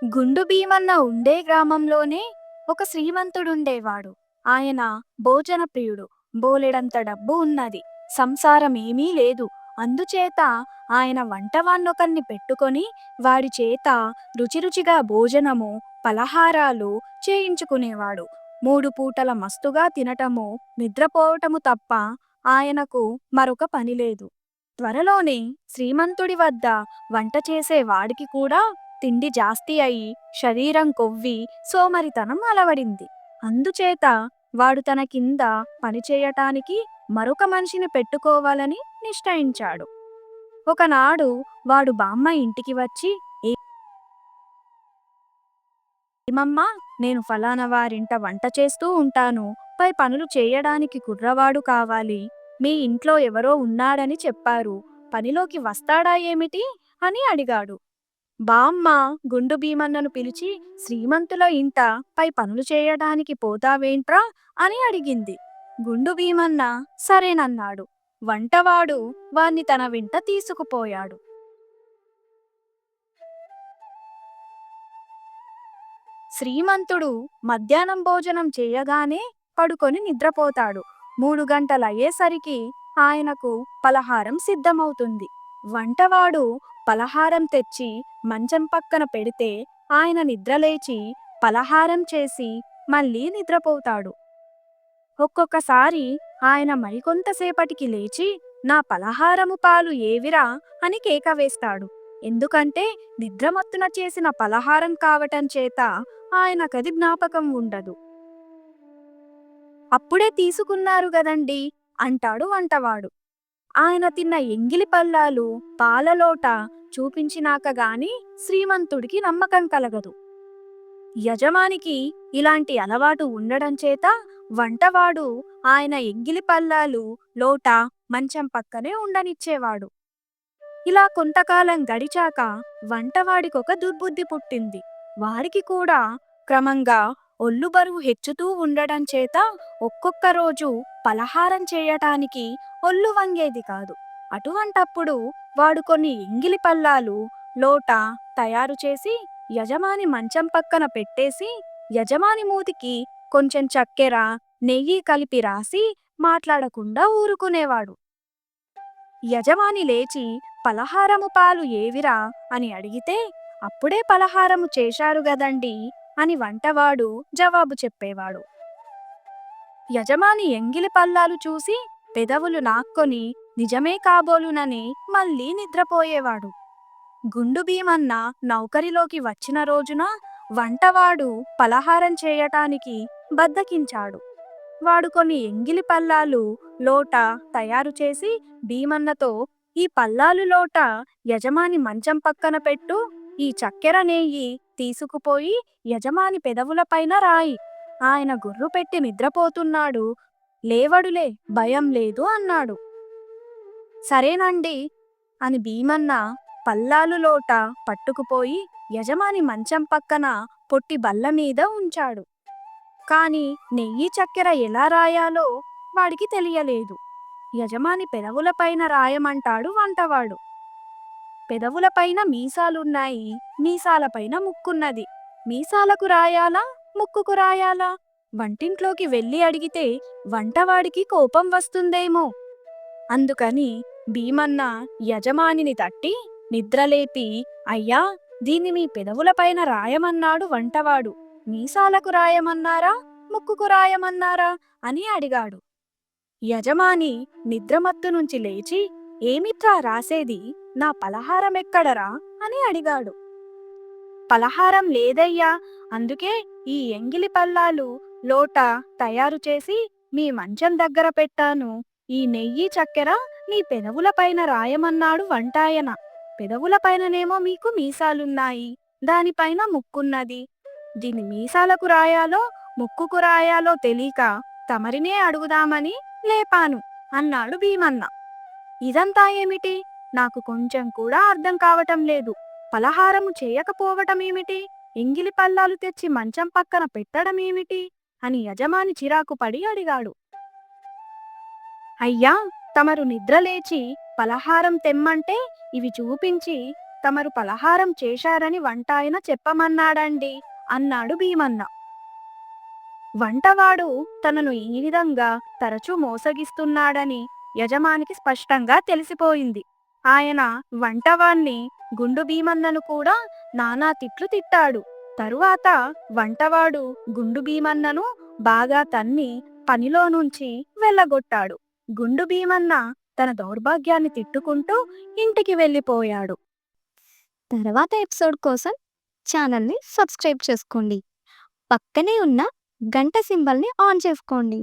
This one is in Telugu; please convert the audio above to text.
గుండు భీమన్న ఉండే గ్రామంలోనే ఒక శ్రీమంతుడుండేవాడు. ఆయన భోజన ప్రియుడు. బోలెడంత డబ్బు ఉన్నది. సంసారం ఏమీ లేదు. అందుచేత ఆయన వంటవాన్నొకన్ని పెట్టుకొని వాడి చేత రుచిరుచిగా భోజనము, పలహారాలు చేయించుకునేవాడు. 3 పూటల మస్తుగా తినటము, నిద్రపోవటము తప్ప ఆయనకు మరొక పనిలేదు. త్వరలోనే శ్రీమంతుడి వద్ద వంట చేసే వాడికి కూడా తిండి జాస్తి అయి శరీరం కొవ్వి సోమరితనం అలవడింది. అందుచేత వాడు తన కింద పనిచేయటానికి మరొక మనిషిని పెట్టుకోవాలని నిశ్చయించాడు. ఒకనాడు వాడు బామ్మ ఇంటికి వచ్చి, ఏమమ్మా, నేను ఫలానా వారింట వంట చేస్తూ ఉంటాను. పై పనులు చేయడానికి కుర్రవాడు కావాలి. మీ ఇంట్లో ఎవరో ఉన్నాడని చెప్పారు. పనిలోకి వస్తాడా ఏమిటి అని అడిగాడు. బామ్మ గుండు భీమన్నను పిలిచి, శ్రీమంతుల ఇంట పై పనులు చేయడానికి పోతావేంట్రా అని అడిగింది. గుండు భీమన్న సరేనన్నాడు. వంటవాడు వాణ్ణి తన వెంట తీసుకుపోయాడు. శ్రీమంతుడు మధ్యాహ్నం భోజనం చేయగానే పడుకొని నిద్రపోతాడు. 3 గంటలయ్యేసరికి ఆయనకు పలహారం సిద్ధమవుతుంది. వంటవాడు పలహారం తెచ్చి మంచం పక్కన పెడితే ఆయన నిద్రలేచి పలహారం చేసి మళ్ళీ నిద్రపోతాడు. ఒక్కొక్కసారి ఆయన మరికొంతసేపటికి లేచి, నా పలహారము పాలు ఏవిరా అని కేక వేస్తాడు. ఎందుకంటే నిద్రమత్తున చేసిన పలహారం కావటం చేత ఆయనకది జ్ఞాపకం ఉండదు. అప్పుడే తీసుకున్నారు గదండి అంటాడు వంటవాడు. ఆయన తిన్న ఎంగిలి పల్లాలు పాలలోట చూపించినాక గాని శ్రీమంతుడికి నమ్మకం కలగదు. యజమానికి ఇలాంటి అలవాటు ఉండడం చేత వంటవాడు ఆయన ఎంగిలి పల్లాలు లోట మంచం పక్కనే ఉండనిచ్చేవాడు. ఇలా కొంతకాలం గడిచాక వంటవాడికొక దుర్బుద్ధి పుట్టింది. వాడికి కూడా క్రమంగా ఒళ్ళు బరువు హెచ్చుతూ ఉండడం చేత ఒక్కొక్క రోజు పలహారం చేయటానికి ఒళ్ళు వంగేది కాదు. అటువంటప్పుడు వాడు కొన్ని ఎంగిలి పల్లాలు లోట తయారు చేసి యజమాని మంచం పక్కన పెట్టేసి యజమాని మూతికి కొంచెం చక్కెర, నెయ్యి కలిపి రాసి మాట్లాడకుండా ఊరుకునేవాడు. యజమాని లేచి, పలహారము పాలు ఏవిరా అని అడిగితే, అప్పుడే పలహారము చేశారు గదండి అని వంటవాడు జవాబు చెప్పేవాడు. యజమాని ఎంగిలి పల్లాలు చూసి పెదవులు నాక్కొని నిజమే కాబోలునని మళ్ళీ నిద్రపోయేవాడు. గుండు భీమన్న నౌకరిలోకి వచ్చిన రోజున వంటవాడు పలహారం చేయటానికి బద్దకించాడు. వాడు కొన్ని ఎంగిలి పల్లాలు లోట తయారు చేసి భీమన్నతో, ఈ పల్లాలు లోట యజమాని మంచం పక్కన పెట్టు, ఈ చక్కెర నెయ్యి తీసుకుపోయి యజమాని పెదవులపైన రాయి. ఆయన గుర్రు పెట్టి నిద్రపోతున్నాడు, లేవడులే, భయం లేదు అన్నాడు. సరేనండి అని భీమన్న పల్లాలు లోట పట్టుకుపోయి యజమాని మంచం పక్కన పొట్టి బల్ల మీద ఉంచాడు. కాని నెయ్యి చక్కెర ఎలా రాయాలో వాడికి తెలియలేదు. యజమాని పెదవులపైన రాయమంటాడు వంటవాడు. పెదవులపైన మీసాలున్నాయి, మీసాలపైన ముక్కున్నది. మీసాలకు రాయాలా, ముక్కుకు రాయాలా? వంటింట్లోకి వెళ్ళి అడిగితే వంటవాడికి కోపం వస్తుందేమో. అందుకని భీమన్న యజమానిని తట్టి నిద్రలేపి, అయ్యా, దీన్ని మీ పెదవులపైన రాయమన్నాడు వంటవాడు. మీసాలకు రాయమన్నారా, ముక్కుకు రాయమన్నారా అని అడిగాడు. యజమాని నిద్రమత్తు నుంచి లేచి, ఏమిట్రా రాసేది, నా పలహారమెక్కడరా అని అడిగాడు. పలహారం లేదయ్యా, అందుకే ఈ ఎంగిలి పల్లాలు లోట తయారు చేసి మీ మంచం దగ్గర పెట్టాను. ఈ నెయ్యి చక్కెర నీ పెదవులపైన రాయమన్నాడు వంటాయన. పెదవులపైననేమో మీకు మీసాలున్నాయి, దానిపైన ముక్కున్నది. దీని మీసాలకు రాయాలో ముక్కుకు రాయాలో తెలియక తమరినే అడుగుదామని లేపాను అన్నాడు భీమన్న. ఇదంతా ఏమిటి, నాకు కొంచెం కూడా అర్థం కావటం లేదు. పలహారము చేయకపోవటమేమిటి, ఎంగిలి పల్లాలు తెచ్చి మంచం పక్కన పెట్టడమేమిటి అని యజమాని చిరాకు పడి అడిగాడు. అయ్యా, తమరు నిద్రలేచి పలహారం తెమ్మంటే ఇవి చూపించి తమరు పలహారం చేశారని వంటాయన చెప్పమన్నాడండి అన్నాడు భీమన్న. వంటవాడు తనను ఈ విధంగా తరచూ మోసగిస్తున్నాడని యజమానికి స్పష్టంగా తెలిసిపోయింది. ఆయన వంటవాణ్ణి గుండు భీమన్నను కూడా నానా తిట్లు తిట్టాడు. తరువాత వంటవాడు గుండు భీమన్నను బాగా తన్ని పనిలో నుంచి వెళ్ళగొట్టాడు. గుండు భీమన్న తన దౌర్భాగ్యాన్ని తిట్టుకుంటూ ఇంటికి వెళ్ళిపోయాడు. తర్వాత ఎపిసోడ్ కోసం ఛానల్ని సబ్స్క్రైబ్ చేసుకోండి. పక్కనే ఉన్న గంట సింబల్ని ఆన్ చేసుకోండి.